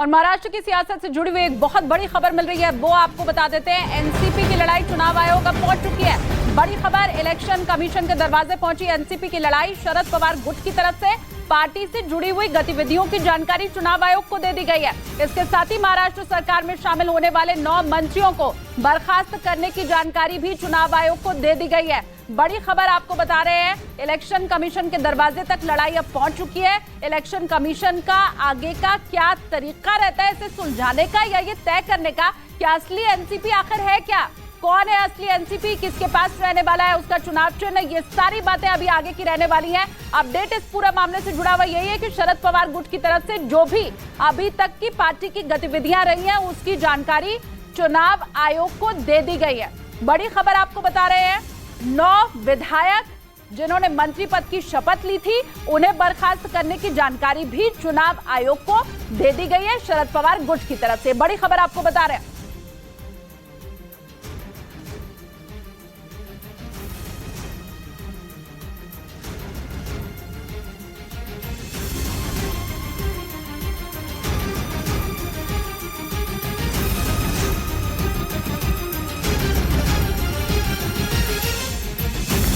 और महाराष्ट्र की सियासत से जुड़ी हुई एक बहुत बड़ी खबर मिल रही है, वो आपको बता देते हैं। एनसीपी की लड़ाई चुनाव आयोग अब पहुंच चुकी है। बड़ी खबर, इलेक्शन कमीशन के दरवाजे पहुंची एनसीपी की लड़ाई। शरद पवार गुट की तरफ से पार्टी से जुड़ी हुई गतिविधियों की जानकारी चुनाव आयोग को दे दी गई है। इसके साथ ही महाराष्ट्र सरकार में शामिल होने वाले 9 मंत्रियों को बर्खास्त करने की जानकारी भी चुनाव आयोग को दे दी गई है। बड़ी खबर आपको बता रहे हैं, इलेक्शन कमीशन के दरवाजे तक लड़ाई अब पहुंच चुकी है। इलेक्शन कमीशन का आगे का क्या तरीका रहता है इसे सुलझाने का या ये तय करने का कि असली एनसीपी आखिर है क्या, कौन है असली एनसीपी, किसके पास रहने वाला है उसका चुनाव चिन्ह, ये सारी बातें अभी आगे की रहने वाली हैं। अपडेट इस पूरे मामले से जुड़ा हुआ यही है कि शरद पवार गुट की तरफ से जो भी अभी तक की पार्टी की गतिविधियां रही हैं उसकी जानकारी चुनाव आयोग को दे दी गई है। बड़ी खबर आपको बता रहे हैं, 9 विधायक जिन्होंने मंत्री पद की शपथ ली थी उन्हें बर्खास्त करने की जानकारी भी चुनाव आयोग को दे दी गई है शरद पवार गुट की तरफ से। बड़ी खबर आपको बता रहे हैं।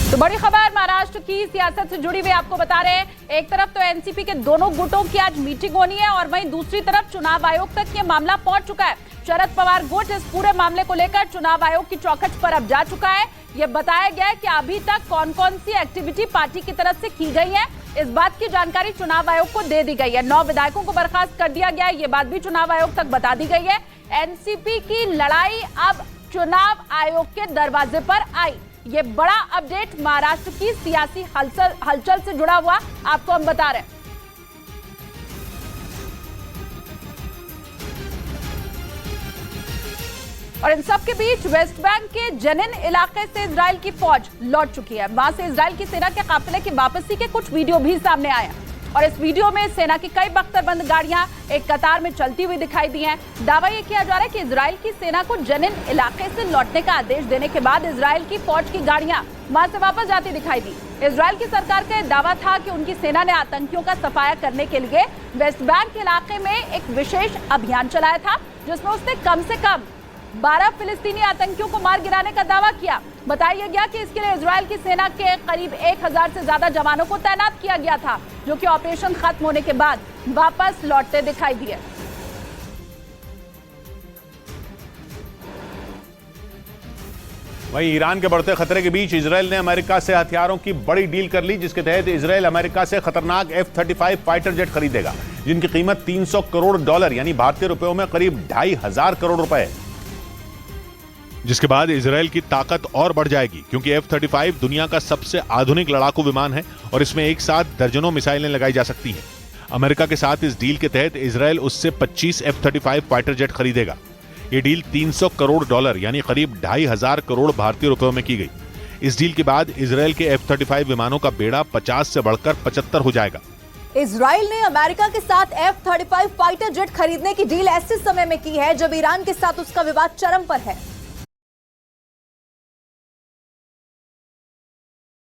तो बड़ी खबर महाराष्ट्र की सियासत से जुड़ी हुई आपको बता रहे हैं। एक तरफ तो एनसीपी के दोनों गुटों की आज मीटिंग होनी है और वहीं दूसरी तरफ चुनाव आयोग तक ये मामला पहुंच चुका है। शरद पवार गुट इस पूरे मामले को लेकर चुनाव आयोग की चौखट पर अब जा चुका है। ये बताया गया है कि अभी तक कौन कौन सी एक्टिविटी पार्टी की तरफ से की गई है, इस बात की जानकारी चुनाव आयोग को दे दी गई है। 9 विधायकों को बर्खास्त कर दिया गया है, ये बात भी चुनाव आयोग तक बता दी गई है। एनसीपी की लड़ाई अब चुनाव आयोग के दरवाजे पर आई। ये बड़ा अपडेट महाराष्ट्र की सियासी हलचल से जुड़ा हुआ आपको हम बता रहे हैं। और इन सब के बीच वेस्ट बैंक के जनिन इलाके से इजराइल की फौज लौट चुकी है। वहां से इजराइल की सेना के काफिले की वापसी के कुछ वीडियो भी सामने आए हैं और इस वीडियो में सेना की कई बख्तरबंद गाड़ियां एक कतार में चलती हुई दिखाई दी हैं। दावा यह किया जा रहा है कि इजराइल की सेना को जनिन इलाके से लौटने का आदेश देने के बाद इजराइल की फौज की गाड़ियां वहां से वापस जाती दिखाई दी। इजराइल की सरकार का दावा था कि उनकी सेना ने आतंकियों का सफाया करने के लिए वेस्ट बैंक इलाके में एक विशेष अभियान चलाया था जिसमें उसने कम से कम 12 फिलिस्तीनी आतंकियों को मार गिराने का दावा किया। बताया गया कि इसके लिए इजराइल की सेना के करीब 1000 से ज्यादा जवानों को तैनात किया गया था जो कि ऑपरेशन खत्म होने के बाद वापस लौटते दिखाई दिए। वहीं ईरान के बढ़ते खतरे के बीच इजराइल ने अमेरिका से हथियारों की बड़ी डील कर ली, जिसके तहत इजराइल अमेरिका से खतरनाक F-35 फाइटर जेट खरीदेगा जिनकी कीमत $300 करोड़ यानी भारतीय रुपयों में करीब 2500 करोड़ रुपए है। जिसके बाद इजराइल की ताकत और बढ़ जाएगी क्योंकि F-35 दुनिया का सबसे आधुनिक लड़ाकू विमान है और इसमें एक साथ दर्जनों मिसाइलें लगाई जा सकती हैं। अमेरिका के साथ इस डील के तहत इजराइल उससे 25 F-35 फाइटर जेट खरीदेगा। ये डील $300 करोड़ यानी करीब 2500 करोड़ भारतीय रुपयों में की गई। इस डील के बाद इजराइल के F-35 विमानों का बेड़ा 50 से बढ़कर 75 हो जाएगा। इजराइल ने अमेरिका के साथ F-35 फाइटर जेट खरीदने की डील ऐसे समय में की है जब ईरान के साथ उसका विवाद चरम पर है।